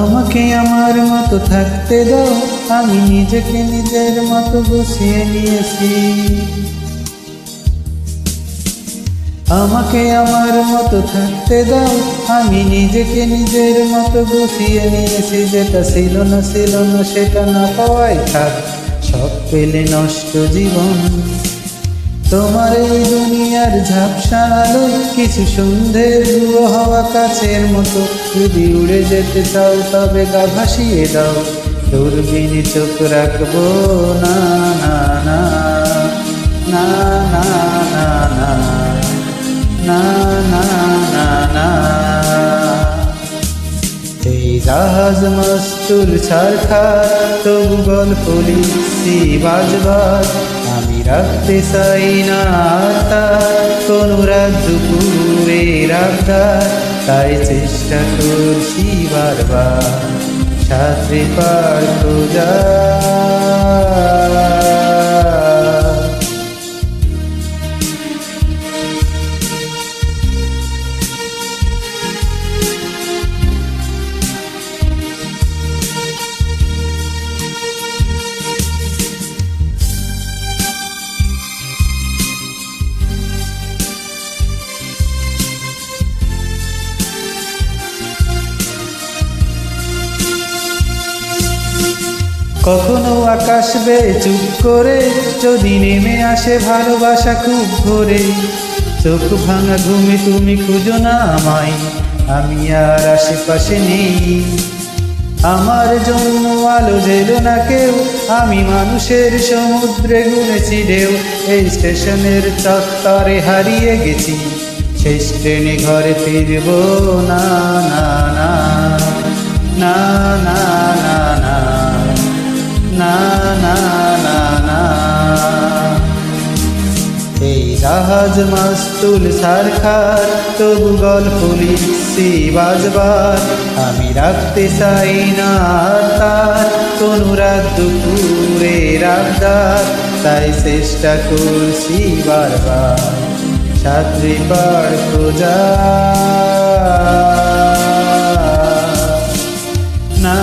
আমাকে আমার মতো থাকতে দাও, আমি নিজেকে নিজের মতো গুছিয়ে নিয়েছি। আমাকে আমার মতো থাকতে দাও, আমি নিজেকে নিজের মতো গুছিয়ে নিয়েছি। যেটা ছিল না সেটা না পাওয়াই থাক, সব পেলে নষ্ট জীবন। তোমার এই দুনিয়ার ঝাপসা আলোয় কিছু সন্ধ্যের ধুয়ো হাওয়া কাছের মতো। যদি উড়ে যেতে চাও তবে গা ভাসিয়ে দাও, দূরবীনে চোখ রাখবো না না না না না না না না না না না। এই জাহাজ মস্তুর ছারখার, তবু গল্প লিখছি বাজবার। আমি রাখতে চাই না তার কোনো রাত দুপুরের আবদার, তাই চেষ্টা করছি বারবার সাথে পার খোঁজা। কখনো আকাশ বেয়ে চুপ করে যদি নেমে আসে ভালোবাসা খুব ভোরে। চোখ ভাঙা ঘুমে তুমি খুঁজো না আমায়, আমি আর আশেপাশে নেই। আমার জন্য আলো জেলো না কেউ, আমি মানুষের সমুদ্রে গুনেছি ঢেউ। এই স্টেশনের চত্বরে হারিয়ে গেছি, শেষ ট্রেনে ঘরে ফিরবো না না না না না না না না না না না। এই জাহাজ মাস্তুল সারখার, তবু গল্প লিখছি বাজবার। আমি রাখতে চাই না তার কোনো রাত দুপুরের আবদার, তাই চেষ্টা করছি বারবার সাথে পার খোঁজা। না